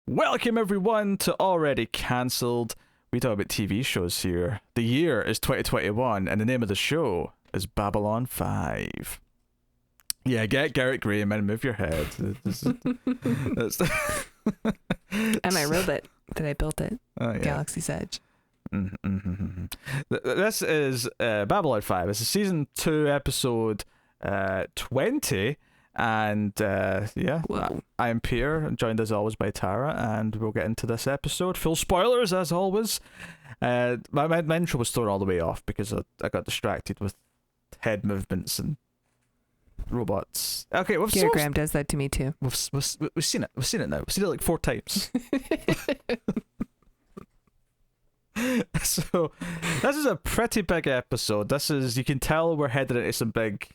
Welcome everyone to Already Cancelled. We talk about TV shows here. The year is 2021 and the name of the show is Babylon 5. Yeah, get Garrett Graham and move your head. That's And I wrote it that I built it. Oh, yeah. Galaxy's Edge. Mm-hmm. This is Babylon 5. It's a season 2 episode 20. And Whoa. I am Peter, joined as always by Tara, and we'll get into this episode. Full spoilers as always. My intro was thrown all the way off because I got distracted with head movements and robots. Okay, Garrett Graham does that to me too. We've seen it. We've seen it now. We've seen it like 4 times. So this is a pretty big episode. You can tell we're headed into some big.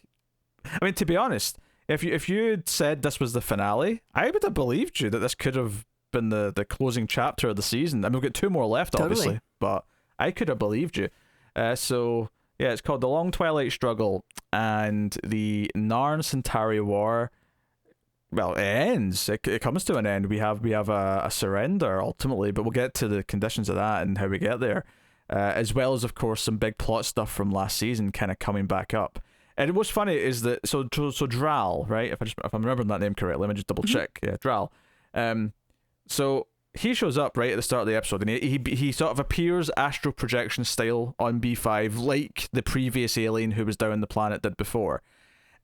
I mean, to be honest, if you had said this was the finale, I would have believed you that this could have been the closing chapter of the season. I mean, we've got 2 more left, obviously, Totally. but I could have believed you. So yeah, it's called The Long Twilight Struggle, and the Narn Centauri War. Well, it ends. It comes to an end. We have a surrender ultimately, but we'll get to the conditions of that and how we get there, as well as of course some big plot stuff from last season kind of coming back up. And what's funny is that so Dral, right? If I'm remembering that name correctly, let me just double check. Yeah, Dral. So he shows up right at the start of the episode, and he sort of appears astral projection style on B5, like the previous alien who was down the planet did before.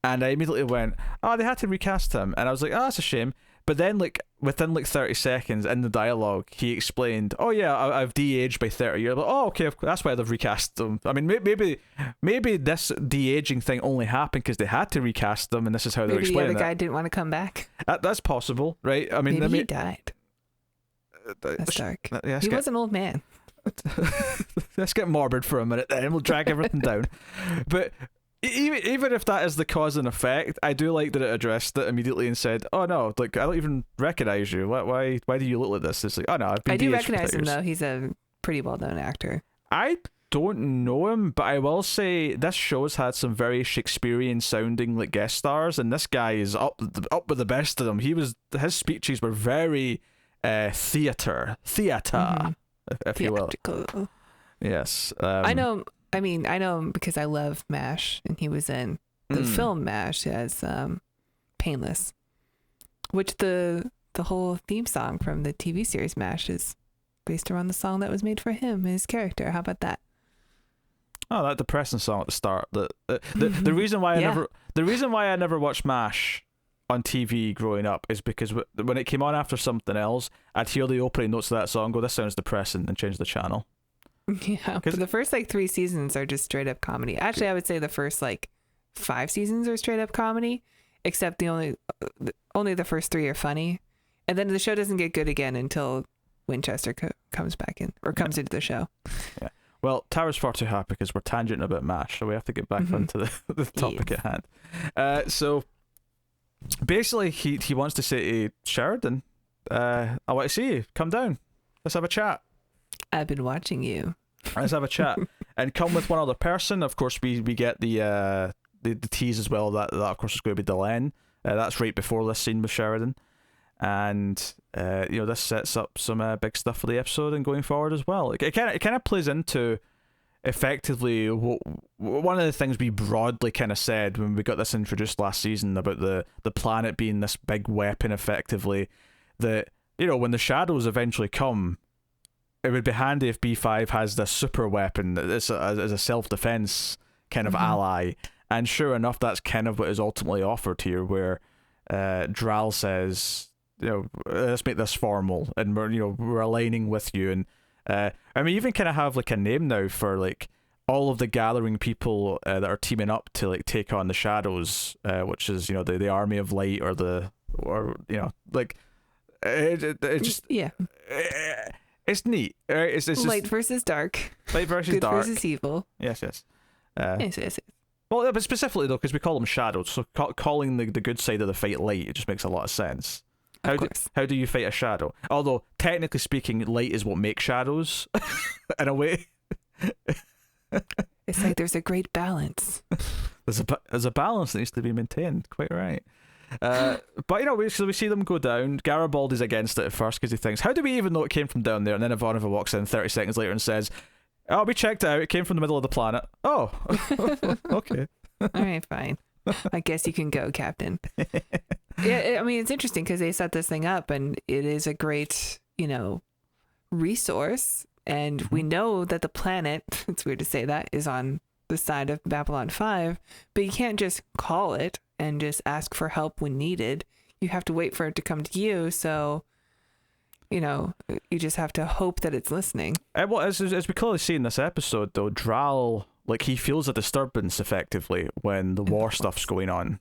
And I immediately went, oh, they had to recast him. And I was like, oh, that's a shame. But then, like, within like 30 seconds in the dialogue, he explained, oh, yeah, I've de-aged by 30 years. Like, oh, okay, that's why they've recast them. I mean, maybe this de-aging thing only happened because they had to recast them, and this is how they're Maybe the explaining other it. guy didn't want to come back. That's possible, right? I mean, Maybe he died. That's dark. Yeah, He was an old man. Let's get morbid for a minute, then we'll drag everything down. But even if that is the cause and effect, I do like that it addressed it immediately and said, "Oh no, like I don't even recognize you. Why do you look like this?" It's like, "Oh no, I've been." I do de-aged for recognize him 30 years." though. He's a pretty well-known actor. I don't know him, but I will say this show's had some very Shakespearean sounding like guest stars, and this guy is up with the best of them. His speeches were very theater, Mm-hmm. if you will. Theatrical. Yes, I know him because I love MASH, and he was in the film MASH as Painless, which the whole theme song from the TV series MASH is based around the song that was made for him, his character. How about that? Oh, that depressing song at the start. The reason why I never watched MASH on TV growing up is because when it came on after something else, I'd hear the opening notes of that song, go, this sounds depressing, and change the channel. Yeah, but the first 3 seasons are just straight up comedy. Actually, I would say the first 5 seasons are straight up comedy, except only the first 3 are funny, and then the show doesn't get good again until Winchester comes back in or comes into the show. Yeah. Well, Tara's far too happy because we're tangenting about MASH, so we have to get back onto the topic at hand. So basically, he wants to say to Sheridan, I want to see you. Come down. Let's have a chat. I've been watching you. Let's have a chat. And come with one other person. Of course, we get the tease as well that of course is going to be Delenn. That's right before this scene with Sheridan. And this sets up some big stuff for the episode and going forward as well. It kind of plays into effectively one of the things we broadly kind of said when we got this introduced last season about the planet being this big weapon, effectively, that when the shadows eventually come, it would be handy if B5 has this super weapon as a self-defense kind of ally. And sure enough, that's kind of what is ultimately offered here, where Dral says, let's make this formal, and we're aligning with you. And I mean, even kind of have like a name now for like all of the gathering people that are teaming up to like take on the shadows, which is the Army of Light it just it's neat. Right? It's just light versus dark. Light versus good dark. versus evil. Yes. Yes. Well, but specifically though, because we call them shadows, so calling the good side of the fight light, it just makes a lot of sense. How do you fight a shadow? Although technically speaking, light is what makes shadows, in a way. It's like there's a great balance. There's a balance that needs to be maintained. Quite right. But we see them go down. Garibaldi's against it at first because he thinks, how do we even know it came from down there? And then Ivanova walks in 30 seconds later and says, oh, we checked it out. It came from the middle of the planet. Oh, okay. All right, fine. I guess you can go, Captain. Yeah, I mean, it's interesting because they set this thing up and it is a great, resource. And we know that the planet, it's weird to say that, is on the side of Babylon 5, but you can't just call it and just ask for help when needed. You have to wait for it to come to you. So, you just have to hope that it's listening. Well, as we clearly see in this episode, though, Dral, he feels a disturbance effectively when the war stuff's going on.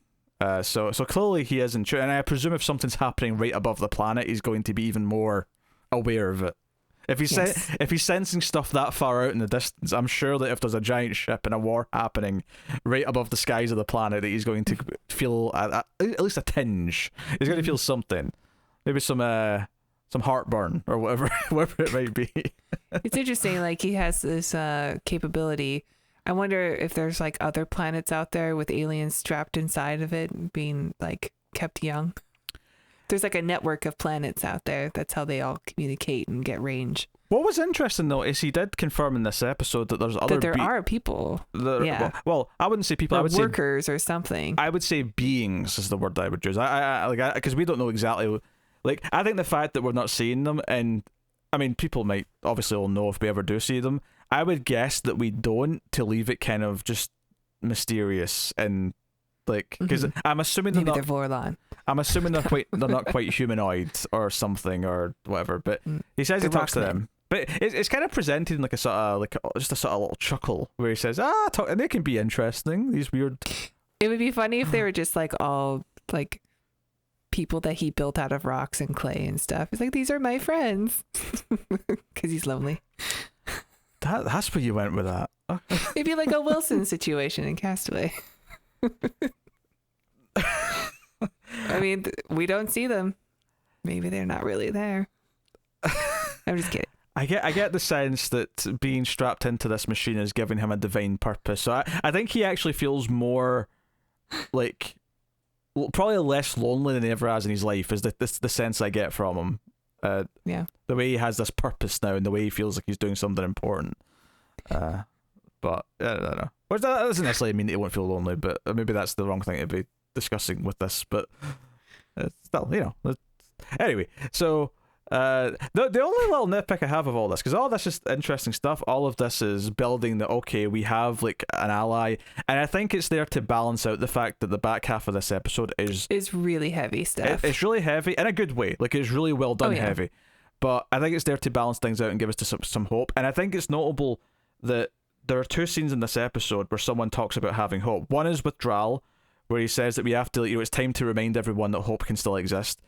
So clearly he isn't sure. And I presume if something's happening right above the planet, he's going to be even more aware of it. If he's sensing stuff that far out in the distance, I'm sure that if there's a giant ship and a war happening right above the skies of the planet, that he's going to feel at least a tinge. He's going to feel something, maybe some heartburn or whatever it might be. It's interesting. He has this capability. I wonder if there's other planets out there with aliens strapped inside of it, being kept young. There's a network of planets out there. That's how they all communicate and get range. What was interesting though is he did confirm in this episode that there's other there are people. Yeah. Well, I wouldn't say people. I would say workers or something. I would say beings is the word that I would use. Because we don't know exactly. I think the fact that we're not seeing them, and I mean, people might obviously all know if we ever do see them. I would guess that we don't, to leave it kind of just mysterious and because I'm assuming maybe they're Vorlon. I'm assuming they're not quite humanoid or something or whatever. But he says he talks to them. But it's kind of presented in a sort of just a sort of little chuckle where he says, and they can be interesting. These weird. It would be funny if they were just all people that he built out of rocks and clay and stuff. He's these are my friends because he's lonely. That's where you went with that. It'd be like a Wilson situation in Castaway. I mean, we don't see them. Maybe they're not really there. I'm just kidding. I get the sense that being strapped into this machine is giving him a divine purpose. So I think he actually feels more probably less lonely than he ever has in his life. Is the sense I get from him. Yeah. The way he has this purpose now, and the way he feels like he's doing something important. But I don't know. Well, that doesn't necessarily mean that he won't feel lonely, but maybe that's the wrong thing to be discussing with this. But still, Anyway, so the only little nitpick I have of all this, because all this is interesting stuff, all of this is building that, okay, we have an ally, and I think it's there to balance out the fact that the back half of this episode is really heavy stuff. It's really heavy in a good way. It's really well done heavy. But I think it's there to balance things out and give us some hope. And I think it's notable that there are two scenes in this episode where someone talks about having hope. One is with Dral, where he says that we have to, it's time to remind everyone that hope can still exist.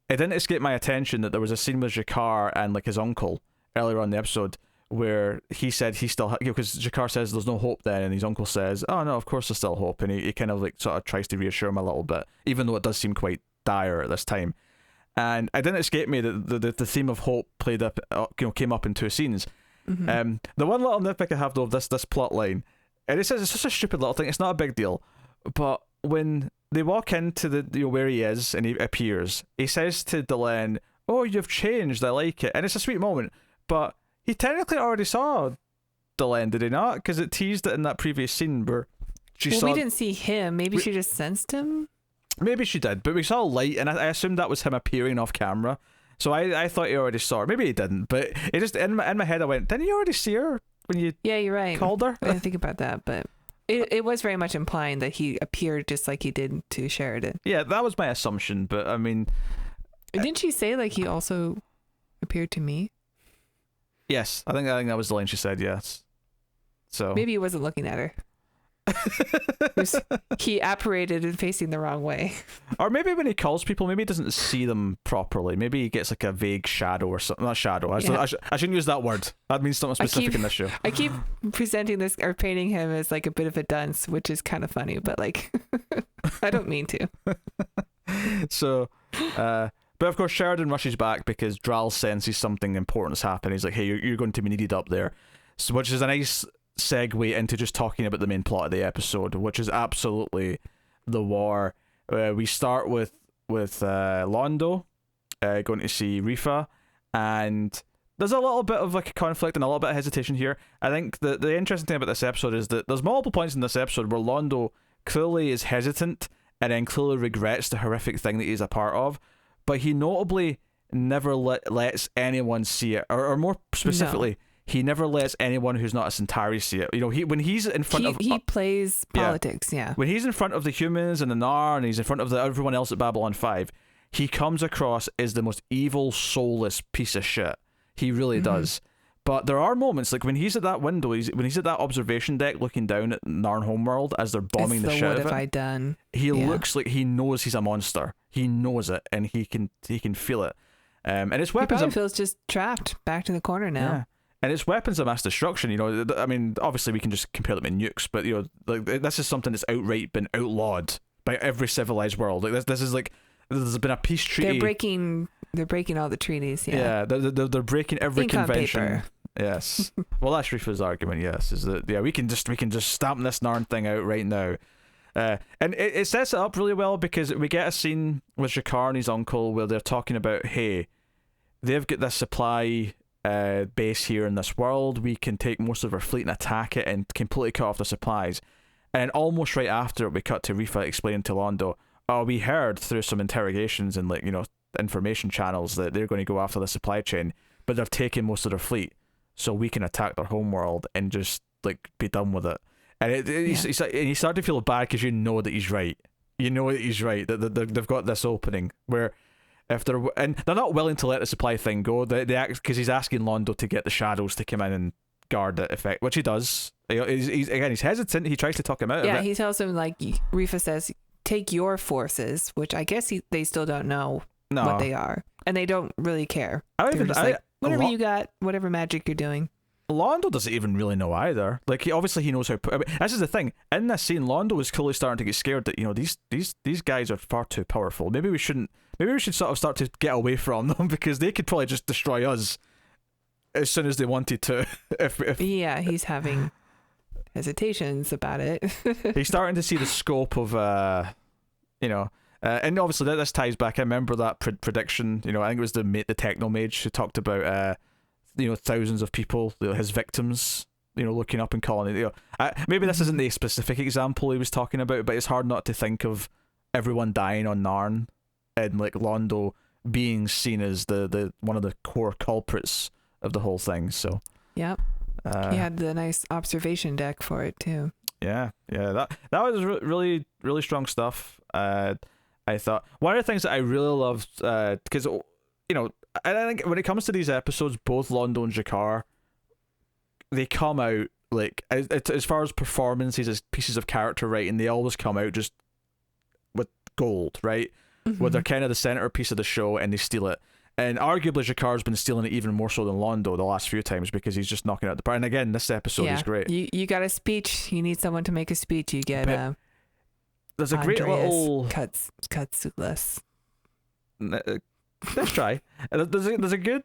It didn't escape my attention that there was a scene with Jakar and his uncle earlier on in the episode where he said he still, because Jakar says there's no hope then, and his uncle says, oh no, of course there's still hope, and he kind of sort of tries to reassure him a little bit, even though it does seem quite dire at this time. And it didn't escape me that the theme of hope played up, came up in two scenes. Mm-hmm. The one little nitpick I have though of this plot line, and it says it's just a stupid little thing. It's not a big deal, but when they walk into the where he is and he appears, he says to Delenn, "Oh, you've changed. I like it," and it's a sweet moment. But he technically already saw Delenn, did he not? Because it teased it in that previous scene where she saw. We didn't see him. Maybe she just sensed him. Maybe she did, but we saw a light, and I assumed that was him appearing off camera. So I thought he already saw her. Maybe he didn't, but it just in my head I went, didn't you already see her when you? Yeah, you're right. Called her. I didn't think about that, but it was very much implying that he appeared just like he did to Sheridan. Yeah, that was my assumption, but I mean, didn't she say he also appeared to me? Yes, I think that was the line she said. Yes. So maybe he wasn't looking at her. He apparated and facing the wrong way. Or maybe when he calls people, maybe he doesn't see them properly. Maybe he gets a vague shadow or something. Not shadow. I shouldn't use that word. That means something specific in this show. I keep presenting this or painting him as a bit of a dunce, which is kind of funny, but I don't mean to. So, but of course Sheridan rushes back because Dral senses something important's happening. He's like, "Hey, you're going to be needed up there," so, which is a nice segue into just talking about the main plot of the episode, which is absolutely the war. We start with Londo going to see Rifa, and there's a little bit of like a conflict and a little bit of hesitation here. I think the interesting thing about this episode is that there's multiple points in this episode where Londo clearly is hesitant and then clearly regrets the horrific thing that he's a part of, but he notably never lets anyone see it, or more specifically, he never lets anyone who's not a Centauri see it. You know, when he's in front of... He plays politics, yeah. When he's in front of the humans and the Narn, and he's in front of everyone else at Babylon 5, he comes across as the most evil, soulless piece of shit. He really does. But there are moments, like when he's at that window, when he's at that observation deck looking down at Narn homeworld as they're bombing the shit what out of have it, I done? He looks like he knows he's a monster. He knows it, and he can feel it. And its weapons... He probably feels just trapped, back to the corner now. Yeah. And it's weapons of mass destruction, you know. I mean, obviously we can just compare them to nukes, but, you know, like this is something that's outright been outlawed by every civilized world. Like this is like, there's been a peace treaty. They're breaking all the treaties, yeah. Yeah, they're breaking every Ink on convention. paper. Yes. Well, that's Rifa's argument, yes, is that, we can just stamp this Narn thing out right now. And it sets it up really well because we get a scene with Jakar and his uncle where they're talking about, hey, they've got this supply base here in this world. We can take most of our fleet and attack it and completely cut off the supplies. And almost right after it, we cut to Rifa explaining to Londo, oh, we heard through some interrogations and, like, you know, information channels that they're going to go after the supply chain, but they're taking most of their fleet, so we can attack their homeworld and just, like, be done with it. And you start to feel bad because you know that he's right. You know that he's right, that they've got this opening where if they're not willing to let the supply thing go, they act, because he's asking Londo to get the shadows to come in and guard it, effect, which he does. He's hesitant. He tries to talk him out of it. Yeah, he tells him, like, Rifa says, take your forces, which I guess they still don't know what they are, and they don't really care. Whatever you got, whatever magic you're doing. Londo doesn't even really know either. Like, he knows how. I mean, this is the thing. In this scene, Londo is clearly starting to get scared that, you know, these guys are far too powerful. Maybe we should sort of start to get away from them because they could probably just destroy us as soon as they wanted to. Yeah, he's having hesitations about it. He's starting to see the scope of, you know. And obviously this ties back. I remember that prediction. You know, I think it was the Techno Mage who talked about, you know, thousands of people, you know, his victims, you know, looking up and calling it. You know, maybe this isn't the specific example he was talking about, but it's hard not to think of everyone dying on Narn and, like, Londo being seen as the one of the core culprits of the whole thing. So yep, he had the nice observation deck for it too. Yeah, that was really, really strong stuff. I thought one of the things that I really loved, because, you know, I think when it comes to these episodes, both Londo and Jakar, they come out, like, as far as performances, as pieces of character writing, they always come out just with gold, right? Where they're kind of the centerpiece of the show and they steal it. And arguably Jakar's been stealing it even more so than Londo the last few times because he's just knocking out the park. And again, this episode is great. You got a speech. You need someone to make a speech. You get there's a great little Katsulas. Let's try. There's a good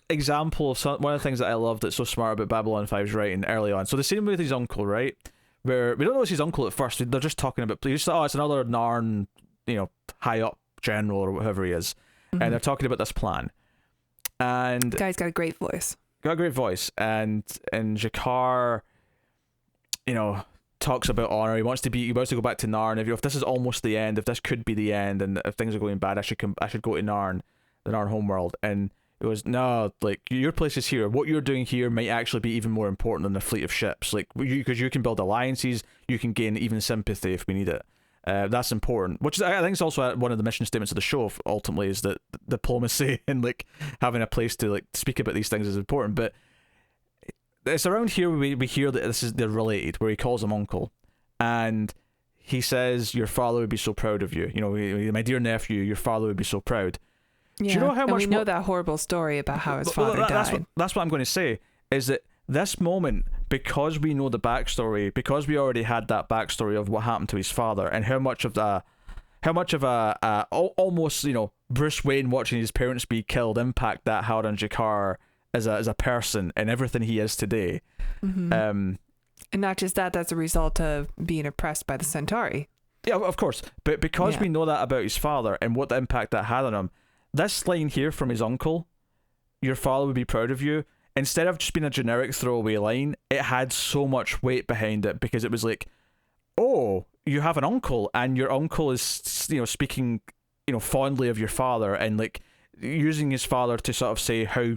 example of one of the things that I love that's so smart about Babylon 5's writing early on. So the scene with his uncle, right? Where we don't know it's his uncle at first. They're just talking about, it's another Narn, you know, high up general or whatever he is. And they're talking about this plan. And the guy's got a great voice. And Jakar, you know, talks about honor. He wants to go back to Narn. If this is almost the end, if this could be the end, and if things are going bad, I should go to Narn, the Narn homeworld. And it was, no, like, your place is here. What you're doing here might actually be even more important than a fleet of ships. Like, because you can build alliances, you can gain even sympathy if we need it. That's important, which is, I think, is also one of the mission statements of the show. Ultimately, is that diplomacy and, like, having a place to, like, speak about these things is important. But it's around here we hear that they're related, where he calls him uncle, and he says, "Your father would be so proud of you. You know, my dear nephew, your father would be so proud." Yeah, do you know how much? We know that horrible story about how his father died. That's what I'm going to say. Is that this moment, because we know the backstory, because we already had that backstory of what happened to his father, and how much of a almost, you know, Bruce Wayne watching his parents be killed impact that had on Jakar as a person and everything he is today. And not just that, that's a result of being oppressed by the Centauri. Yeah, of course. But because we know that about his father and what the impact that had on him, this line here from his uncle, "Your father would be proud of you," instead of just being a generic throwaway line, it had so much weight behind it, because it was like, oh, you have an uncle, and your uncle is, you know, speaking, you know, fondly of your father, and like using his father to sort of say how,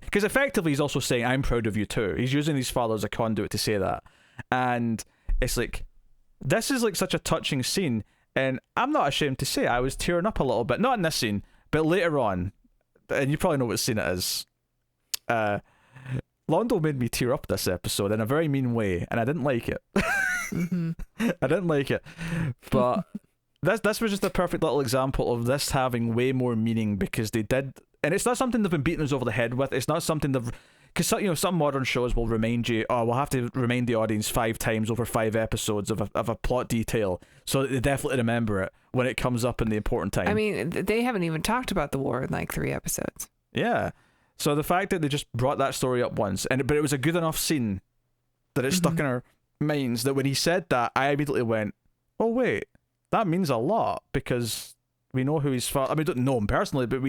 because effectively he's also saying, I'm proud of you too. He's using his father as a conduit to say that. And it's like, this is like such a touching scene, and I'm not ashamed to say I was tearing up a little bit, not in this scene, but later on, and you probably know what scene it is. Londo made me tear up this episode in a very mean way, and I didn't like it. Mm-hmm. I didn't like it, but this was just a perfect little example of this having way more meaning, because they did, and it's not something they've been beating us over the head with. It's not something they've, because, you know, some modern shows will remind you, oh, we'll have to remind the audience 5 times over 5 episodes of a plot detail so that they definitely remember it when it comes up in the important time. I mean, they haven't even talked about the war in like 3 episodes. Yeah. So the fact that they just brought that story up once, but it was a good enough scene that it stuck in our minds, that when he said that, I immediately went, oh wait, that means a lot, because we know who his father, I mean, we don't know him personally, but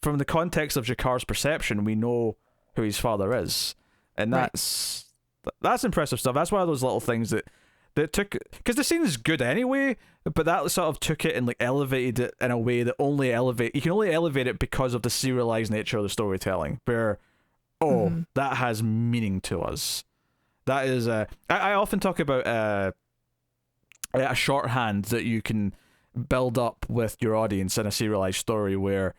from the context of Jakar's perception, we know who his father is, and that's impressive stuff. That's one of those little things that took, because the scene is good anyway, but that sort of took it and like elevated it in a way that you can only elevate it because of the serialized nature of the storytelling, where that has meaning to us. That is I often talk about a shorthand that you can build up with your audience in a serialized story, where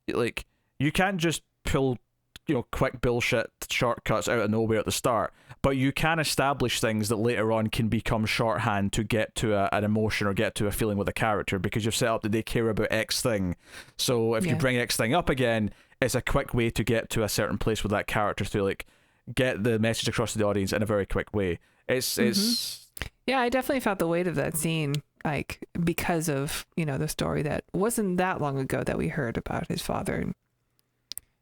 like you can't just pull, you know, quick bullshit shortcuts out of nowhere at the start, but you can establish things that later on can become shorthand to get to an emotion or get to a feeling with a character, because you've set up that they care about X thing. So if you bring X thing up again, it's a quick way to get to a certain place with that character to like get the message across to the audience in a very quick way. It's yeah, I definitely felt the weight of that scene, like, because of, you know, the story that wasn't that long ago that we heard about his father and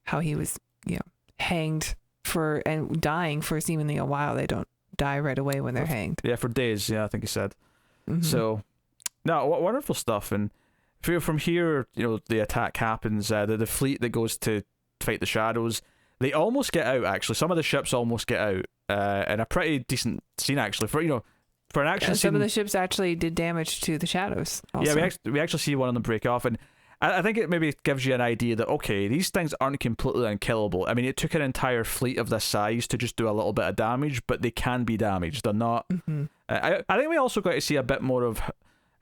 how he was, you know, hanged for and dying for seemingly a while. They don't die right away when they're hanged. Yeah, for days. Yeah, I think he said. So, no, wonderful stuff. And from here, you know, the attack happens. The fleet that goes to fight the shadows, they almost get out. Actually, some of the ships almost get out, and a pretty decent scene actually for, you know, for an action scene. Some of the ships actually did damage to the shadows also. Yeah, we actually see one of them break off, and I think it maybe gives you an idea that, okay, these things aren't completely unkillable. I mean, it took an entire fleet of this size to just do a little bit of damage, but they can be damaged. They're not. I think we also got to see a bit more of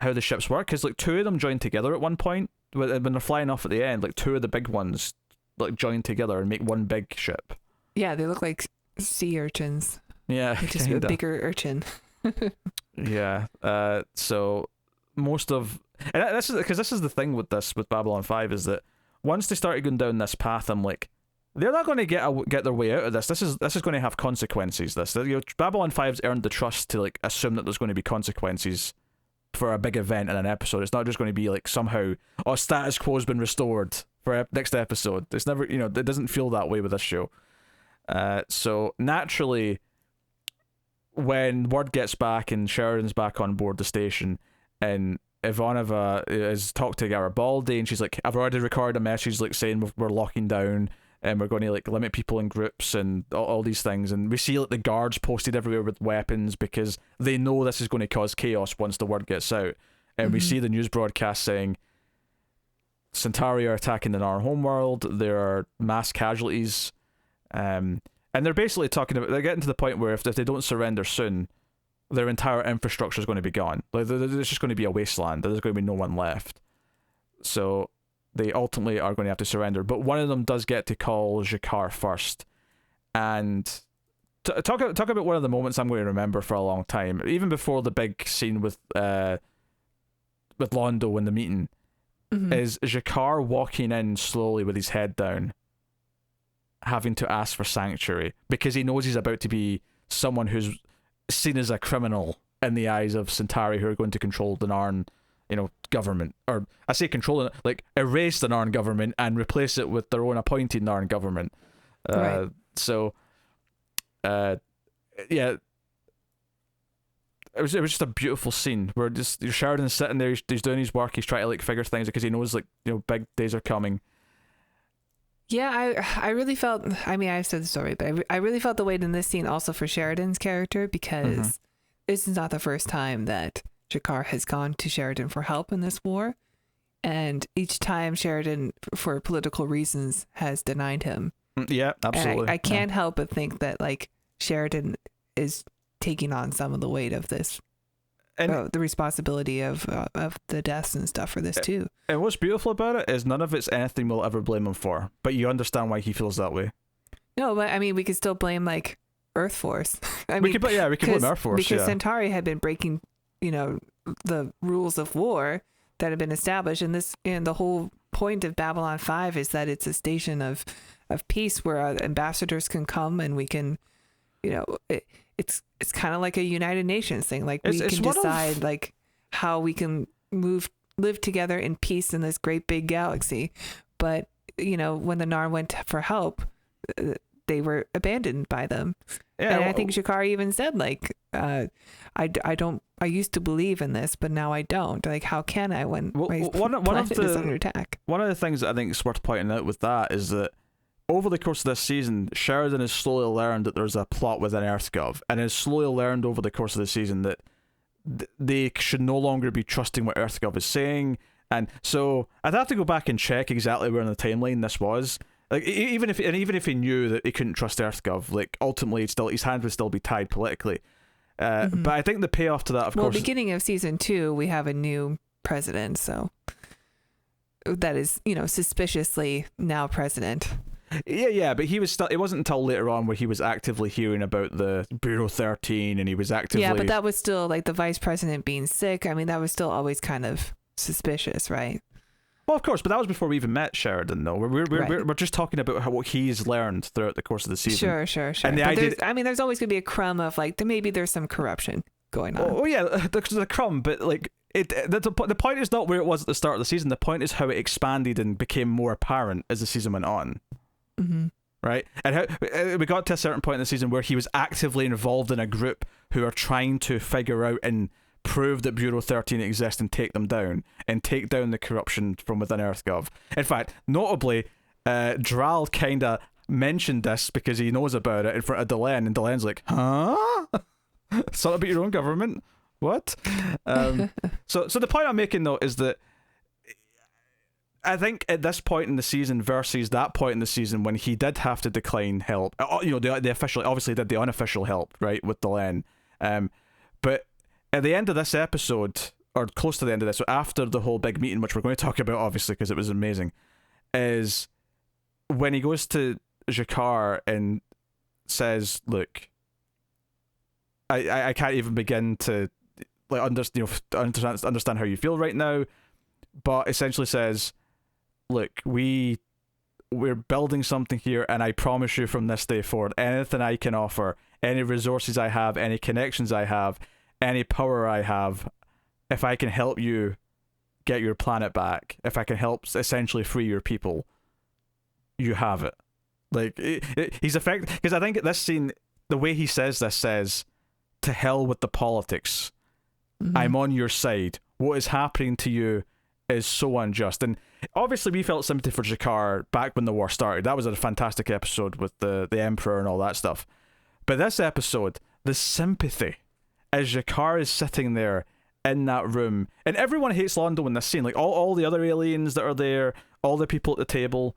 how the ships work, because like 2 of them join together at one point when they're flying off at the end. Like 2 of the big ones like join together and make one big ship. Yeah, they look like sea urchins. Yeah, just a bigger urchin. Yeah. So most of, and this is the thing with Babylon 5, is that once they started going down this path, I'm like, they're not going to get their way out of this. This is going to have consequences. You know, Babylon 5's earned the trust to like assume that there's going to be consequences for a big event in an episode. It's not just going to be like somehow, oh, status quo's been restored for next episode. It's never, you know, it doesn't feel that way with this show. So naturally, when word gets back and Sheridan's back on board the station, and Ivanova is talked to Garibaldi, and she's like, I've already recorded a message like saying we're locking down and we're going to like limit people in groups and all these things. And we see like the guards posted everywhere with weapons because they know this is going to cause chaos once the word gets out. And we see the news broadcast saying Centauri are attacking the Narn homeworld. There are mass casualties. And they're basically talking about, they're getting to the point where if they don't surrender soon, their entire infrastructure is going to be gone. Like, there's just going to be a wasteland. There's going to be no one left. So they ultimately are going to have to surrender. But one of them does get to call Jakar first. And talk about one of the moments I'm going to remember for a long time. Even before the big scene with Londo in the meeting, is Jakar walking in slowly with his head down, having to ask for sanctuary because he knows he's about to be someone who's seen as a criminal in the eyes of Centauri, who are going to control the Narn, government. Or I say control it, like erase the Narn government and replace it with their own appointed Narn government. Right. So, yeah. it was just a beautiful scene where just Sheridan's sitting there, he's doing his work, he's trying to like figure things because he knows like big days are coming. Yeah, I really felt, I mean, I've said the story, but I really felt the weight in this scene also for Sheridan's character, because this is not the first time that G'Kar has gone to Sheridan for help in this war. And each time Sheridan, for political reasons, has denied him. Yeah, absolutely. And I can't help but think that like Sheridan is taking on some of the weight of this. And the responsibility of the deaths and stuff for this too. And what's beautiful about it is none of it's anything we'll ever blame him for, but you understand why he feels that way. No, but I mean, we could still blame like Earth Force. We could blame Earth Force because Centauri had been breaking, the rules of war that had been established, and the whole point of Babylon 5 is that it's a station of peace where ambassadors can come and we can, it's kind of like a United Nations thing. Like we can decide like how we can live together in peace in this great big galaxy. But, when the Narn went for help, they were abandoned by them. Yeah, and I think G'Kar even said like, I used to believe in this, but now I don't. Like, how can I when my planet is under attack? One of the things that I think is worth pointing out with that is that over the course of this season, Sheridan has slowly learned that there's a plot within EarthGov, and has slowly learned over the course of the season that they should no longer be trusting what EarthGov is saying. And so I'd have to go back and check exactly where in the timeline this was. Like, even if he knew that he couldn't trust EarthGov, like ultimately his hands would still be tied politically. But I think the payoff to that, of course, beginning of season 2, we have a new president, so that is, suspiciously now president. Yeah, but he was still. It wasn't until later on where he was actively hearing about the Bureau 13, and he was actively. Yeah, but that was still like the vice president being sick. I mean, that was still always kind of suspicious, right? Well, of course, but that was before we even met Sheridan, though. We're just talking about what he's learned throughout the course of the season. Sure. And there's always going to be a crumb of like maybe there's some corruption going on. Oh yeah, the crumb, but like the point is not where it was at the start of the season. The point is how it expanded and became more apparent as the season went on. Mm-hmm. Right, and how we got to a certain point in the season where he was actively involved in a group who are trying to figure out and prove that Bureau 13 exists and take them down and take down the corruption from within EarthGov. In fact, notably, Dral kind of mentioned this because he knows about it in front of Delenn, and Delenn's like, huh? Something about your own government? What? So the point I'm making, though, is that I think at this point in the season versus that point in the season when he did have to decline help, the official, obviously did the unofficial help, right, with Delenn. But at the end of this episode, or close to the end of this, so after the whole big meeting, which we're going to talk about, obviously, because it was amazing, is when he goes to G'Kar and says, look, I can't even begin to like understand how you feel right now, but essentially says, look, we're building something here, and I promise you from this day forward, anything I can offer, any resources I have, any connections I have, any power I have, if I can help you get your planet back, if I can help essentially free your people, you have it. Like, he's effective, because I think at this scene, the way he says this says, to hell with the politics. Mm-hmm. I'm on your side. What is happening to you is so unjust. And obviously we felt sympathy for G'Kar back when the war started. That was a fantastic episode with the Emperor and all that stuff. But this episode, the sympathy, as G'Kar is sitting there in that room, and everyone hates Londo in this scene, like all the other aliens that are there, all the people at the table,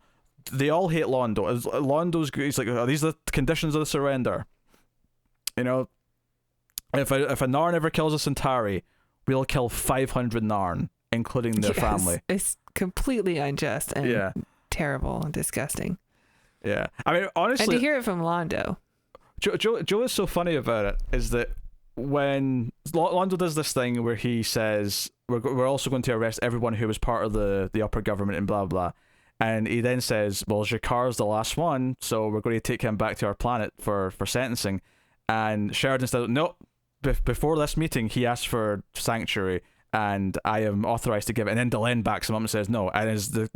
they all hate Londo. He's like, oh, these are the conditions of the surrender. If a Narn ever kills a Centauri, we'll kill 500 Narn, including their family. It's completely unjust and terrible and disgusting. Yeah. I mean, honestly... And to hear it from Londo. Joe is so funny about it, is that when Londo does this thing where he says, we're also going to arrest everyone who was part of the upper government and blah, blah, and he then says, well, G'Kar's the last one, so we're going to take him back to our planet for sentencing. And Sheridan said, no, before this meeting, he asked for sanctuary, and I am authorized to give it. And then Delenn backs him up and says, no, and as the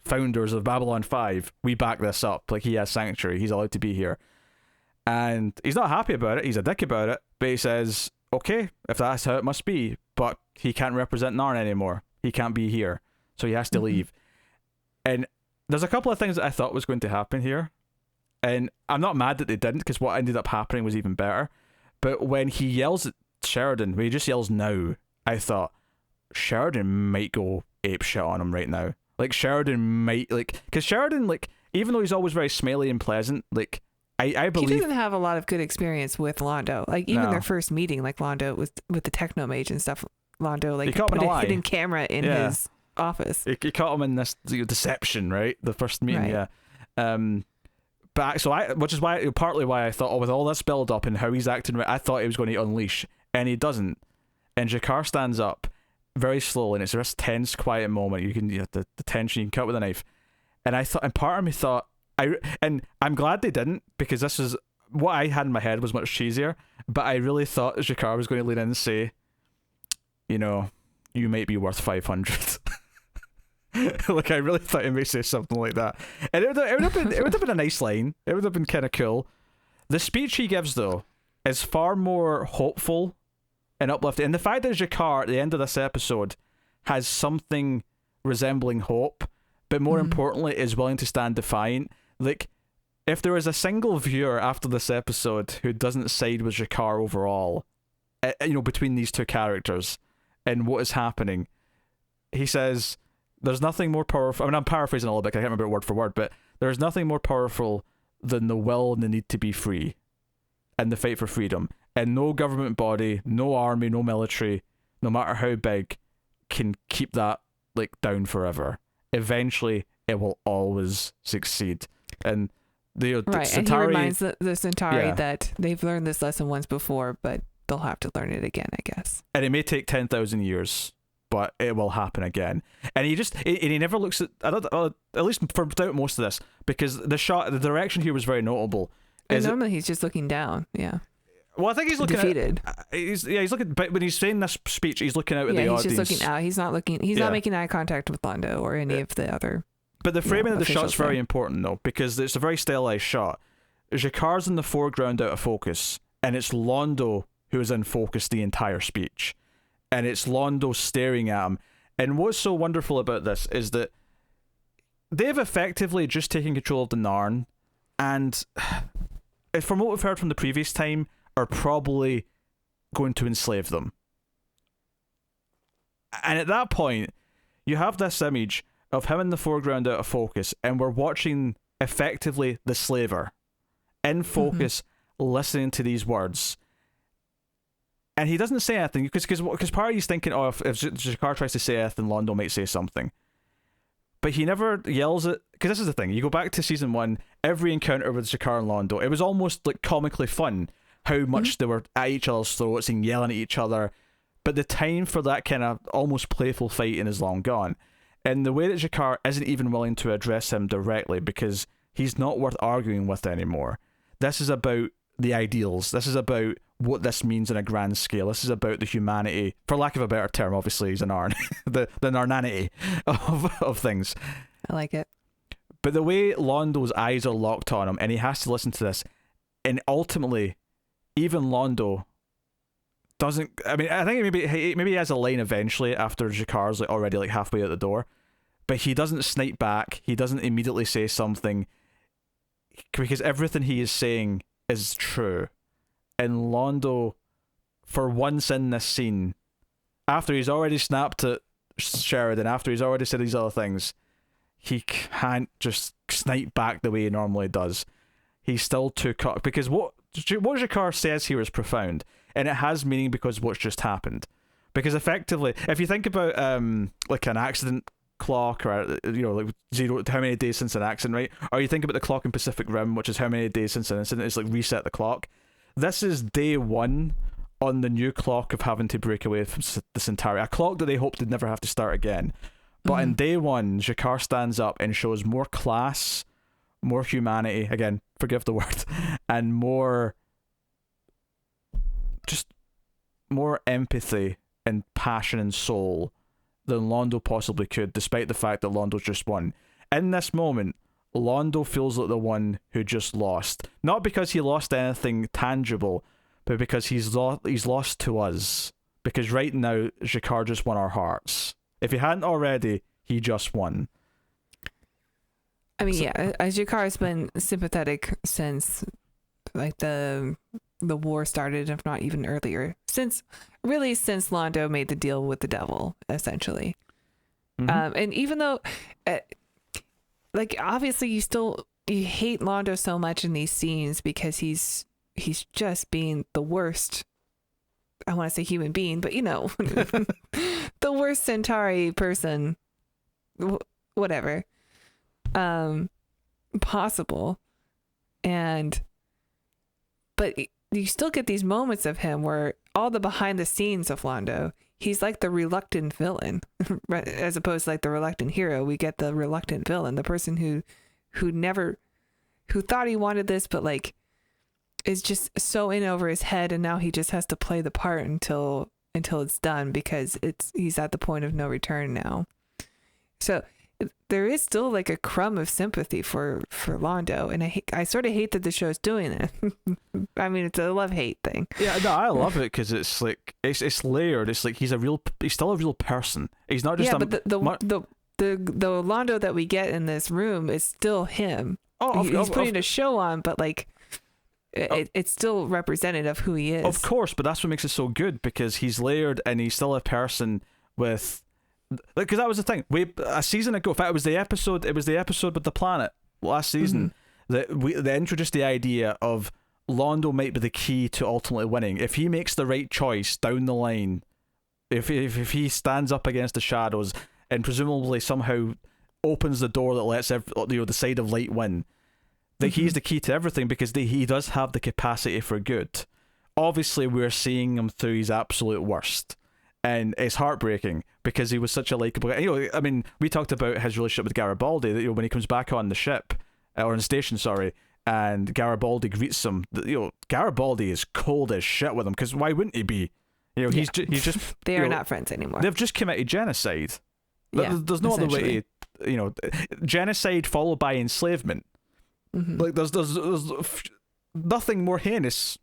founders of Babylon 5, we back this up. Like, he has sanctuary, he's allowed to be here. And he's not happy about it. He's a dick about it. But he says, okay, if that's how it must be. But he can't represent Narn anymore. He can't be here. So he has to leave. And there's a couple of things that I thought was going to happen here. And I'm not mad that they didn't, because what ended up happening was even better. But when he yells at Sheridan, when he just yells now, I thought, Sheridan might go ape shit on him right now. Like, Sheridan might, like, because Sheridan, like, even though he's always very smiley and pleasant, like, I believe... He doesn't have a lot of good experience with Londo. Like, even their first meeting, like, Londo, with the Techno Mage and stuff, Londo, like, put a hidden camera in his office. He caught him in this deception, right? The first meeting, But which is why, partly why I thought, with all this build up and how he's acting, I thought he was going to unleash, and he doesn't. And Jakar stands up very slowly, and it's this tense, quiet moment. You can the tension you can cut with a knife. And I thought, and part of me thought, I'm glad they didn't, because this is what I had in my head was much cheesier. But I really thought Jakar was going to lean in and say, you know, you might be worth 500. Like, I really thought he may say something like that, and it would have been a nice line. It would have been kind of cool. The speech he gives, though, is far more hopeful and uplifting, and the fact that Jakar at the end of this episode has something resembling hope, but more importantly is willing to stand defiant. Like, if there is a single viewer after this episode who doesn't side with Jakar overall, between these two characters and what is happening, he says, there's nothing more powerful. I mean, I'm paraphrasing a little bit, I can't remember it word for word, but there's nothing more powerful than the will and the need to be free and the fight for freedom. And no government body, no army, no military, no matter how big, can keep that, like, down forever. Eventually, it will always succeed. And the Centauri, and he reminds the Centauri that they've learned this lesson once before, but they'll have to learn it again, I guess. And it may take 10,000 years, but it will happen again. And he never looks at, at least throughout most of this, because the direction here was very notable. And normally he's just looking down, Well, I think he's looking defeated. He's looking, but when he's saying this speech, he's looking out at the audience. He's just looking out. He's not looking. He's not making eye contact with Londo or any of the other. But the framing of the shot's very important, though, because it's a very stylized shot. Jakar's in the foreground, out of focus, and it's Londo who is in focus the entire speech, and it's Londo staring at him. And what's so wonderful about this is that they've effectively just taken control of the Narn, and from what we've heard from the previous time, are probably going to enslave them. And at that point, you have this image of him in the foreground out of focus, and we're watching effectively the slaver in focus, listening to these words. And he doesn't say anything, because part of he's thinking, if Jakar tries to say anything, Londo might say something. But he never yells at... Because this is the thing, you go back to season 1, every encounter with Jakar and Londo, it was almost like comically fun how much they were at each other's throats and yelling at each other. But the time for that kind of almost playful fighting is long gone. And the way that Jakar isn't even willing to address him directly because he's not worth arguing with anymore. This is about the ideals. This is about what this means on a grand scale. This is about the humanity, for lack of a better term, obviously he's an Narn, the Narnanity of things. I like it. But the way Londo's eyes are locked on him, and he has to listen to this, and ultimately, even Londo doesn't... I mean, I think maybe he has a line eventually after Jakar's already halfway out the door, but he doesn't snipe back. He doesn't immediately say something, because everything he is saying is true. And Londo, for once in this scene, after he's already snapped at Sheridan, after he's already said these other things, he can't just snipe back the way he normally does. He's still too caught, because what Jakar says here is profound, and it has meaning because what's just happened. Because effectively, if you think about like an accident clock, or like zero, how many days since an accident, right? Or you think about the clock in Pacific Rim, which is how many days since an incident, it's like reset the clock. This is day 1 on the new clock of having to break away from the Centauri, a clock that they hoped they'd never have to start again. But in day 1, Jakar stands up and shows more class, more humanity, again, forgive the word, and more empathy and passion and soul than Londo possibly could, despite the fact that Londo's just won. In this moment, Londo feels like the one who just lost. Not because he lost anything tangible, but because he's lost to us. Because right now, Jakar just won our hearts. If he hadn't already, he just won. I mean, Jakar's been sympathetic since like the war started, if not even earlier. Since Londo made the deal with the devil, essentially. Mm-hmm. And even though, like, obviously you hate Londo so much in these scenes because he's just being the worst. I want to say human being, but the worst Centauri person, whatever, possible. But you still get these moments of him where all the behind the scenes of Londo, he's like the reluctant villain, right? As opposed to like the reluctant hero. We get the reluctant villain, the person who thought he wanted this, but like is just so in over his head, and now he just has to play the part until it's done because he's at the point of no return now. So there is still like a crumb of sympathy for Londo, and I sort of hate that the show's doing it. I mean, it's a love-hate thing. Yeah, no, I love it because it's like it's layered. It's like he's still a real person. He's not just but the Londo that we get in this room is still him. He's putting a show on, but like it's still representative of who he is. Of course, but that's what makes it so good because he's layered and he's still a person with. Because that was the thing. A season ago, in fact, it was the episode with the planet last season that they introduced the idea of Londo might be the key to ultimately winning. If he makes the right choice down the line, if he stands up against the shadows and presumably somehow opens the door that lets the side of light win, that he's the key to everything because he does have the capacity for good. Obviously, we're seeing him through his absolute worst. And it's heartbreaking because he was such a likable guy. I mean, we talked about his relationship with Garibaldi. That when he comes back on the ship or on the station, and Garibaldi greets him. Garibaldi is cold as shit with him because why wouldn't he be? He's just they are not friends anymore. They've just committed genocide. There's no other way to, genocide followed by enslavement. Mm-hmm. Like there's nothing more heinous.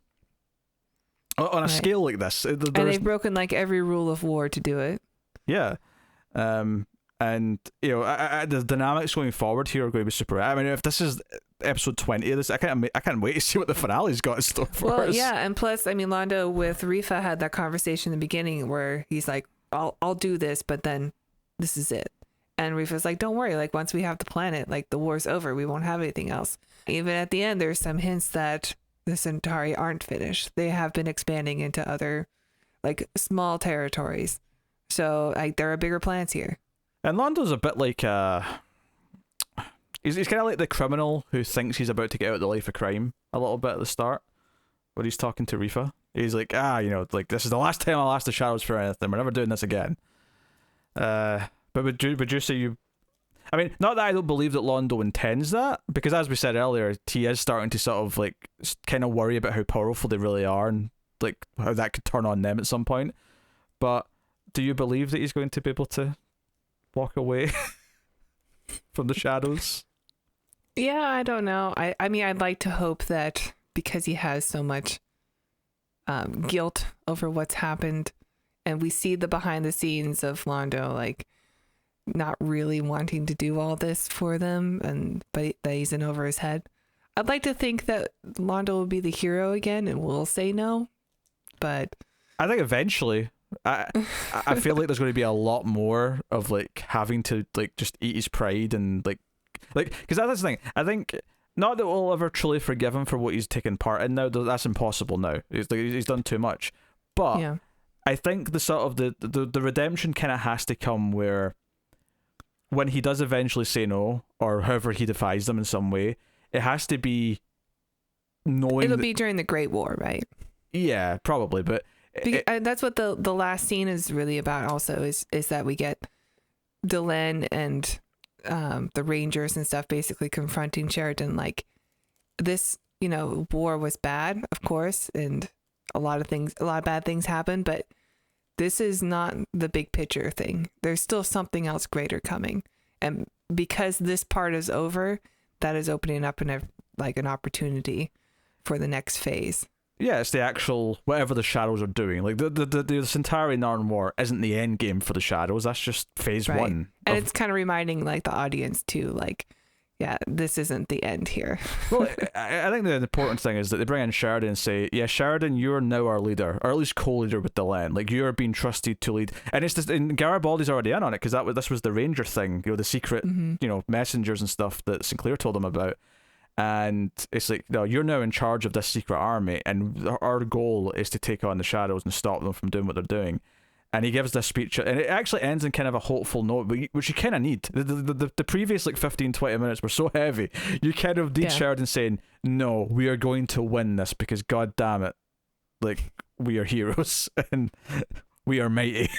On a scale like this, and they've broken like every rule of war to do it. Yeah, and the dynamics going forward here are going to be super. I mean, if this is episode 20 of this, I can't wait to see what the finale's got in store for us. Yeah, and plus, I mean, Londo with Rifa had that conversation in the beginning where he's like, "I'll do this, but then this is it." And Rifa's like, "Don't worry, like once we have the planet, like the war's over, we won't have anything else." Even at the end, there's some hints that the Centauri aren't finished. They have been expanding into other like small territories. So like there are bigger plans here. And Londo's a bit like he's kind of like the criminal who thinks he's about to get out of the life of crime a little bit at the start when he's talking to Rifa. He's like, like this is the last time I'll ask the shadows for anything. We're never doing this again. But would you say I mean, not that I don't believe that Londo intends that, because as we said earlier, he is starting to sort of like kind of worry about how powerful they really are and like how that could turn on them at some point. But do you believe that he's going to be able to walk away from the shadows? Yeah, I don't know. I mean, I'd like to hope that because he has so much guilt over what's happened, and we see the behind the scenes of Londo, like, not really wanting to do all this for them, but that he's in over his head. I'd like to think that Londo will be the hero again and will say no, but I think eventually I feel like there's going to be a lot more of like having to like just eat his pride and like because that's the thing. I think not that we'll ever truly forgive him for what he's taken part in now. That's impossible now. He's done too much. But yeah. I think the sort of the redemption kind of has to come where when he does eventually say no, or however he defies them in some way, it has to be knowing... It'll be during the Great War, right? Yeah, probably, but... that's what the last scene is really about also, is that we get Delenn and the Rangers and stuff basically confronting Sheridan, like, this, war was bad, of course, and a lot of bad things happen, but this is not the big picture thing. There's still something else greater coming. And because this part is over, that is opening up an opportunity for the next phase. Yeah, it's the actual whatever the shadows are doing. Like the Centauri Narn War isn't the end game for the shadows. That's just phase one. And it's kind of reminding like the audience too, like, yeah, this isn't the end here. Well, I think the important thing is that they bring in Sheridan and say, yeah, Sheridan, you're now our leader, or at least co-leader with Delenn. Like, you're being trusted to lead. And it's just, and Garibaldi's already in on it, because this was the Ranger thing, the secret, messengers and stuff that Sinclair told him about. And it's like, no, you're now in charge of this secret army, and our goal is to take on the shadows and stop them from doing what they're doing. And he gives this speech, and it actually ends in kind of a hopeful note, which you kind of need. The previous 15-20 minutes were so heavy. You kind of need Sheridan saying, no, we are going to win this, because god damn it, like, we are heroes and we are mighty.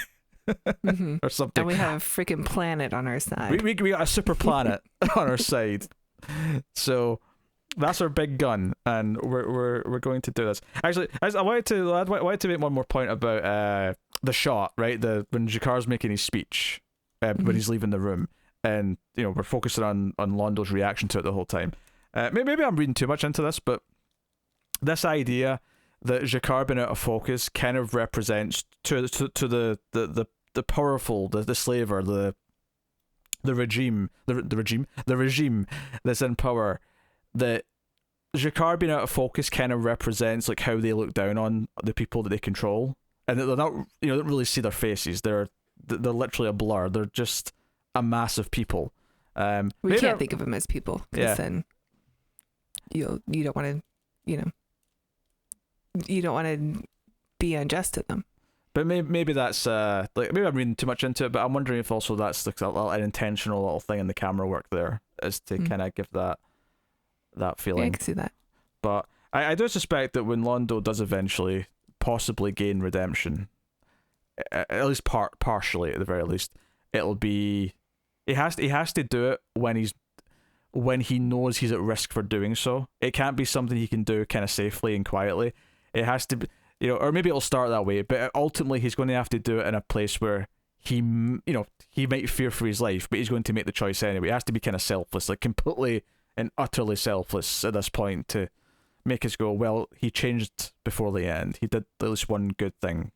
Or something. And we have a freaking planet on our side. We got a super planet on our side. So that's our big gun, and we're going to do this. Actually, I wanted to make one more point about the shot, right? When Jakar's making his speech, when he's leaving the room, and we're focusing on Londo's reaction to it the whole time. Maybe I'm reading too much into this, but this idea that Jakar being out of focus kind of represents to the powerful, the slaver, the regime that's in power, that Jakar being out of focus kind of represents like how they look down on the people that they control, and they're not, don't really see their faces. They're literally a blur. They're just a mass of people. We can't think of them as people, because then you don't want to, you don't want to be unjust to them. But maybe that's maybe I'm reading too much into it, but I'm wondering if also that's like an intentional little thing in the camera work there, is to kind of give that feeling. Yeah, I can see that. But I do suspect that when Londo does eventually possibly gain redemption, at least partially at the very least, it'll be he has to do it when he knows he's at risk for doing so. It can't be something he can do kind of safely and quietly. It has to be, or maybe it'll start that way, but ultimately he's going to have to do it in a place where he might fear for his life, but he's going to make the choice anyway. It has to be kind of selfless, like completely and utterly selfless at this point, to make us go, well, he changed before the end. He did at least one good thing.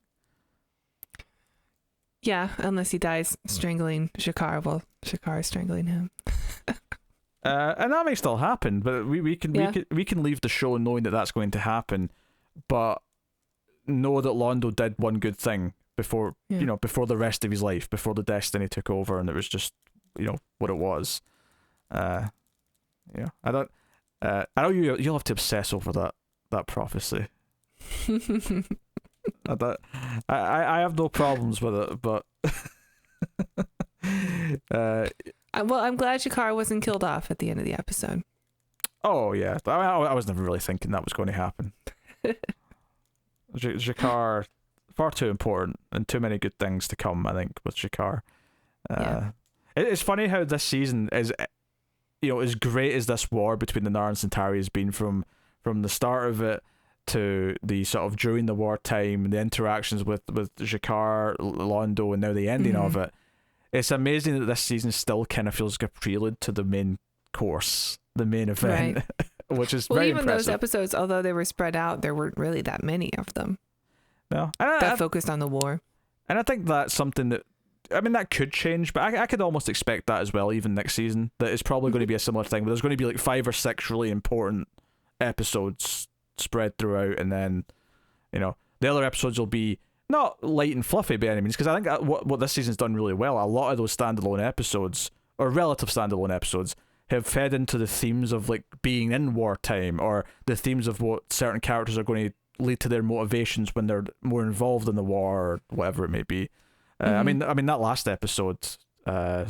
Yeah, unless he dies strangling Jakar. Well, Jakar is strangling him. And that may still happen, but we can leave the show knowing that that's going to happen, but know that Londo did one good thing before before the rest of his life, before the destiny took over, and it was just what it was. I know you'll have to obsess over that prophecy. I have no problems with it, but well, I'm glad Jakar wasn't killed off at the end of the episode. Oh yeah, I was never really thinking that was going to happen. Jakar, far too important, and too many good things to come, I think, with Jakar. It's funny how this season is, as great as this war between the Narn and Centauri has been from the start of it to the sort of during the wartime, the interactions with Jakar, Londo, and now the ending of it. It's amazing that this season still kind of feels like a prelude to the main course, the main event, right. Which is very impressive. Those episodes, although they were spread out, there weren't really that many of them. No, that focused on the war. And I think that's something that, that could change, but I could almost expect that as well, even next season. That it's probably going to be a similar thing, but there's going to be like 5 or 6 really important episodes spread throughout, and then the other episodes will be not light and fluffy by any means, because I think what this season's done really well, a lot of those standalone episodes, or relative standalone episodes, have fed into the themes of like being in wartime, or the themes of what certain characters are going to lead to their motivations when they're more involved in the war, or whatever it may be. I mean that last episode, or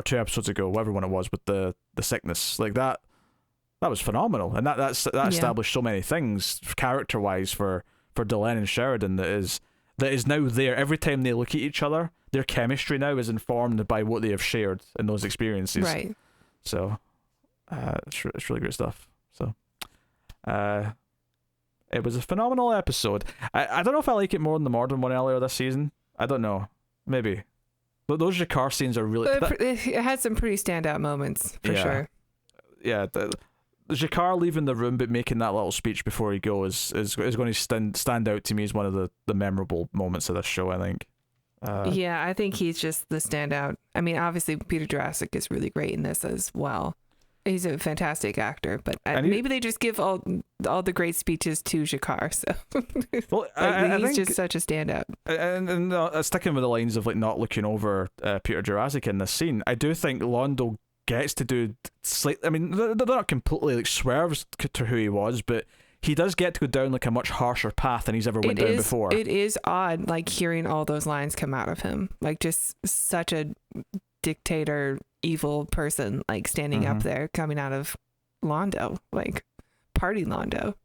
2 episodes ago, whatever one it was, with the sickness, like that was phenomenal, and that established so many things character wise for Delenn and Sheridan that is now there. Every time they look at each other, their chemistry now is informed by what they have shared in those experiences. Right. So, it's really great stuff. So, it was a phenomenal episode. I don't know if I like it more than the Morden one earlier this season. I don't know. Maybe. But those Jakar scenes are really... It had some pretty standout moments, for sure. yeah, the Jakar leaving the room but making that little speech before he goes is going to stand out to me as one of the memorable moments of this show, I think. Yeah, I think he's just the standout. I mean, obviously Peter Jurassic is really great in this as well. He's a fantastic actor, but maybe they just give all the great speeches to Jakar. So, well, he's just such a standout. And sticking with the lines of like not looking over Peter Jurassic in this scene, I do think Londo gets to do slightly. I mean, they're not completely like swerves to who he was, but he does get to go down like a much harsher path than he's ever went down before. It is odd, like hearing all those lines come out of him, like just such a dictator, evil person, like standing up there, coming out of Londo, like party Londo.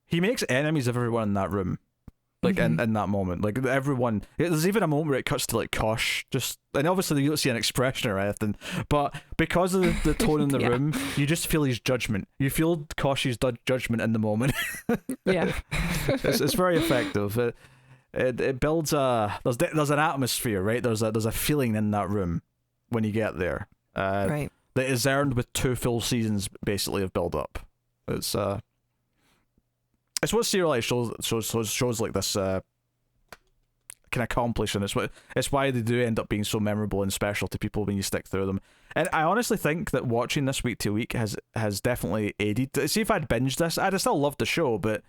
He makes enemies of everyone in that room. Like in that moment, like everyone, there's even a moment where it cuts to like Kosh, and obviously you don't see an expression or anything, but because of the tone in the room, you just feel his judgment. You feel Kosh's judgment in the moment. Yeah, it's very effective. It builds there's an atmosphere, right? There's a feeling in that room when you get there, right? That is earned with 2 full seasons basically of build up. It's what serialized shows like this can accomplish, and it's why they do end up being so memorable and special to people when you stick through them. And I honestly think that watching this week to week has definitely aided. See, if I'd binged this, I'd have still loved the show, but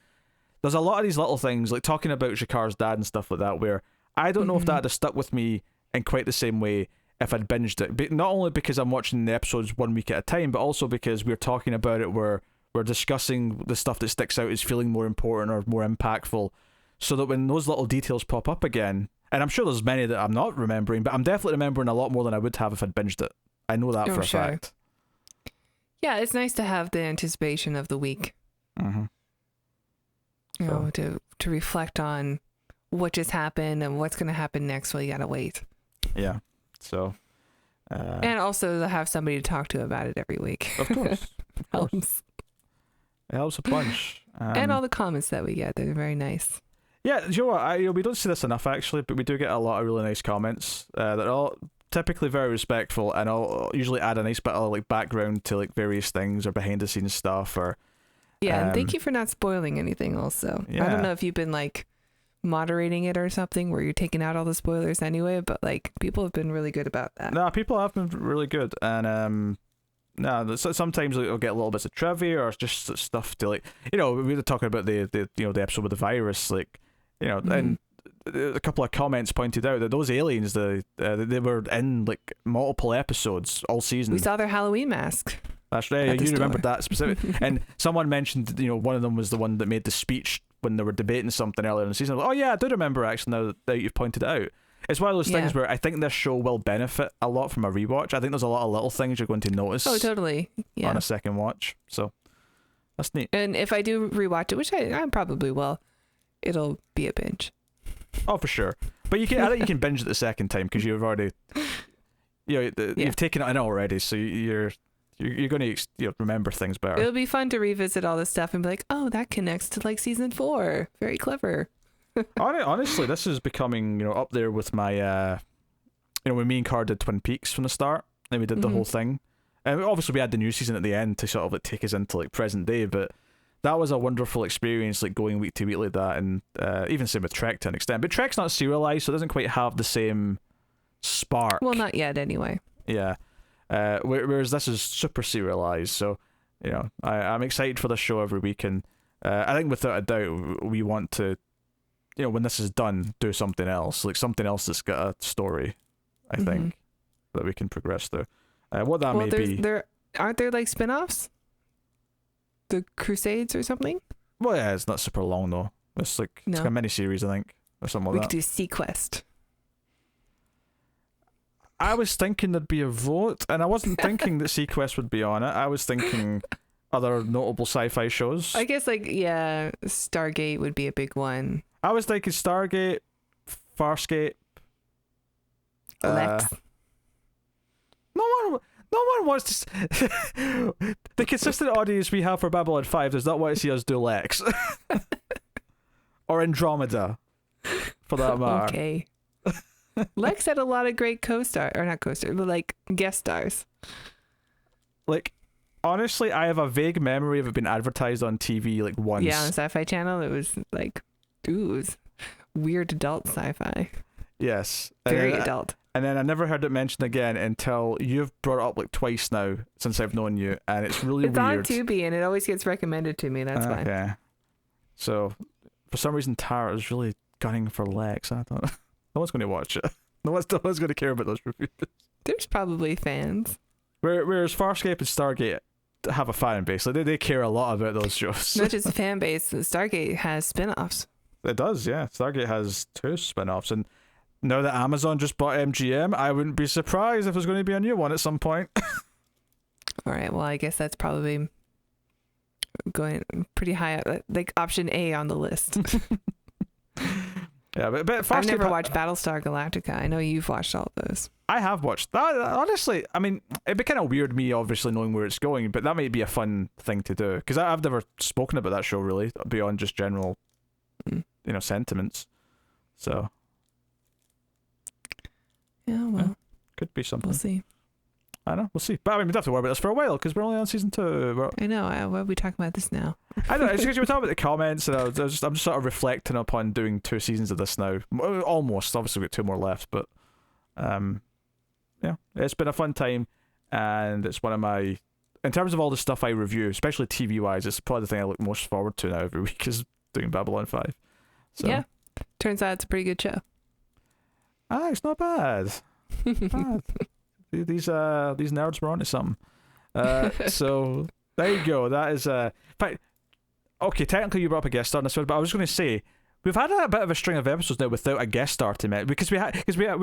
there's a lot of these little things, like talking about Jakar's dad and stuff like that, where I don't know if that'd have stuck with me in quite the same way if I'd binged it. But not only because I'm watching the episodes 1 week at a time, but also because we're talking about it where we're discussing the stuff that sticks out as feeling more important or more impactful, so that when those little details pop up again, and I'm sure there's many that I'm not remembering, but I'm definitely remembering a lot more than I would have if I'd binged it. I know that for a fact. Yeah, it's nice to have the anticipation of the week. Mm-hmm. You know, to reflect on what just happened and what's going to happen next while you gotta wait. Yeah. So. And also to have somebody to talk to about it every week. Of course. Helps. It helps a bunch. And all the comments that we get, they're very nice. Yeah, you know what? We don't see this enough actually, but we do get a lot of really nice comments that are all typically very respectful, and I'll usually add a nice bit of like background to like various things or behind the scenes stuff. Or and thank you for not spoiling anything. Also, I don't know if you've been like moderating it or something where you're taking out all the spoilers anyway, but like people have been really good about that. No, people have been really good, and sometimes I'll get little bits of trivia or just stuff to like, we were talking about the the episode with the virus, like, and a couple of comments pointed out that those aliens, they were in like multiple episodes all season. We saw their Halloween mask. That's right. You remembered that specific. And someone mentioned, one of them was the one that made the speech when they were debating something earlier in the season. Oh yeah, I do remember actually now that you've pointed it out. It's one of those things where I think this show will benefit a lot from a rewatch. I think there's a lot of little things you're going to notice. Oh, totally. Yeah. On a second watch. So that's neat. And if I do rewatch it, which I probably will, it'll be a binge. Oh, for sure. But I think you can binge it the second time because you've already, you've taken it in already, so you're going to remember things better. It'll be fun to revisit all this stuff and be like, oh, that connects to like season 4. Very clever. Honestly, this is becoming up there with my when me and Car did Twin Peaks from the start, and we did the whole thing, and obviously we had the new season at the end to sort of like take us into like present day, but that was a wonderful experience, like going week to week like that, and even same with Trek to an extent, but Trek's not serialized, so it doesn't quite have the same spark. Well, not yet anyway. Yeah. Whereas this is super serialized, so I'm excited for this show every week, and I think without a doubt we want to, when this is done, do something else, like something else that's got a story. I think that we can progress through. What that may be. There aren't there like spin-offs? The Crusades or something? Well, yeah, it's not super long though. It's like it's like a mini series, I think, or something like that. We could do Sequest. I was thinking there'd be a vote, and I wasn't thinking that Sequest would be on it. I was thinking other notable sci-fi shows. I guess Stargate would be a big one. I was thinking Stargate, Farscape, Lex. No one wants to. The consistent audience we have for Babylon 5 does not want to see us do Lex or Andromeda, for that matter. Okay. Lex had a lot of great but like guest stars. like, honestly, I have a vague memory of it being advertised on TV like once. Yeah, on the Sci-Fi Channel, it was like, ooh, it was weird adult sci-fi. Yes. Very adult. And then I never heard it mentioned again until you've brought it up like twice now since I've known you, and it's really it's weird. It's on Tubi, and it always gets recommended to me. That's why. Okay. So, for some reason, Tara is really gunning for Lex. I thought no one's going to watch it. No one's going to care about those reviews. There's probably fans. Whereas Farscape and Stargate have a fan base. Like they care a lot about those shows. Not just a fan base. Stargate has spin-offs. It does, yeah. Stargate has 2 spin-offs, and now that Amazon just bought MGM, I wouldn't be surprised if there's going to be a new one at some point. All right, well, I guess that's probably going pretty high up, like option A on the list. Yeah, but I've never watched Battlestar Galactica. I know you've watched all those. I have watched that. Honestly, I mean, it'd be kind of weird me obviously knowing where it's going, but that might be a fun thing to do, because I've never spoken about that show really beyond just general, sentiments. So yeah, well, could be something. We'll see. I know, we'll see. But I mean, we don't have to worry about this for a while because we're only on season 2. I know. Why are we talking about this now? I don't know. It's because you were talking about the comments, and I'm just sort of reflecting upon doing 2 seasons of this now. Almost. Obviously, we've got 2 more left, but yeah, it's been a fun time, and it's one of my, in terms of all the stuff I review, especially TV wise, it's probably the thing I look most forward to now every week is doing Babylon 5. So. Yeah, turns out it's a pretty good show. It's not bad. Not bad. These nerds were onto something. So there you go. That is okay. Technically, you brought up a guest star on this one, but I was going to say we've had a bit of a string of episodes now without a guest star to me, because we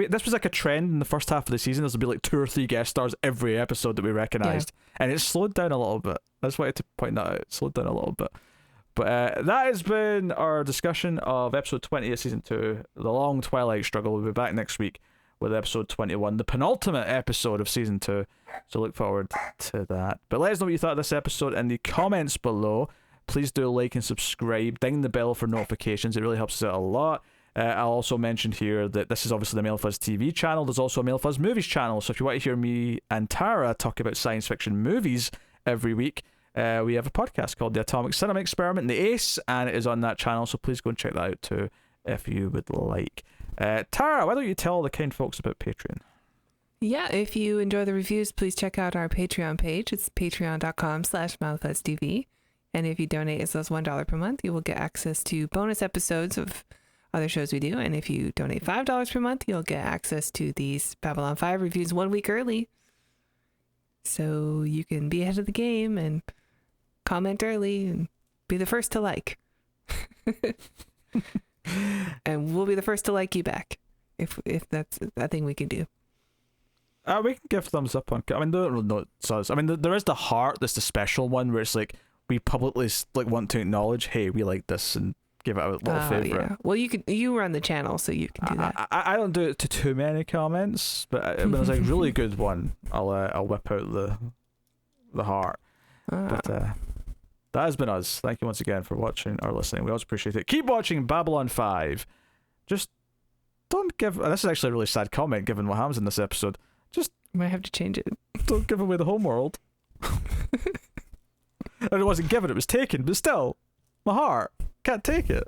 this was like a trend in the first half of the season. There'll be like 2 or 3 guest stars every episode that we recognised, and it slowed down a little bit. I just wanted to point that out. It slowed down a little bit. But that has been our discussion of episode 20 of season 2, the long Twilight struggle. We'll be back next week with episode 21, the penultimate episode of season 2. So look forward to that. But let us know what you thought of this episode in the comments below. Please do like and subscribe. Ding the bell for notifications. It really helps us out a lot. I'll also mention here that this is obviously the MailFuzz TV channel. There's also a MailFuzz Movies channel. So if you want to hear me and Tara talk about science fiction movies every week, we have a podcast called The Atomic Cinema Experiment, The Ace, and it is on that channel. So please go and check that out too if you would like. Tara, why don't you tell the kind folks about Patreon? Yeah, if you enjoy the reviews, please check out our Patreon page. It's patreon.com/MailFuzzTV. And if you donate as low as $1 per month, you will get access to bonus episodes of other shows we do. And if you donate $5 per month, you'll get access to these Babylon 5 reviews 1 week early. So you can be ahead of the game and comment early and be the first to like. And we'll be the first to like you back if that's a thing we can do. We can give thumbs up on. I mean, there is the heart. There's the special one where it's like we publicly like want to acknowledge, hey, we like this, and give it a little favorite. Yeah. Well, you run the channel, so you can do that. I don't do it to too many comments, but when there's a really good one, I'll whip out the heart. But that has been us. Thank you once again for watching or listening. We always appreciate it. Keep watching Babylon 5. Just don't give. This is actually a really sad comment given what happens in this episode. Just might have to change it. Don't give away the homeworld. And it wasn't given, it was taken, but still, my heart can't take it.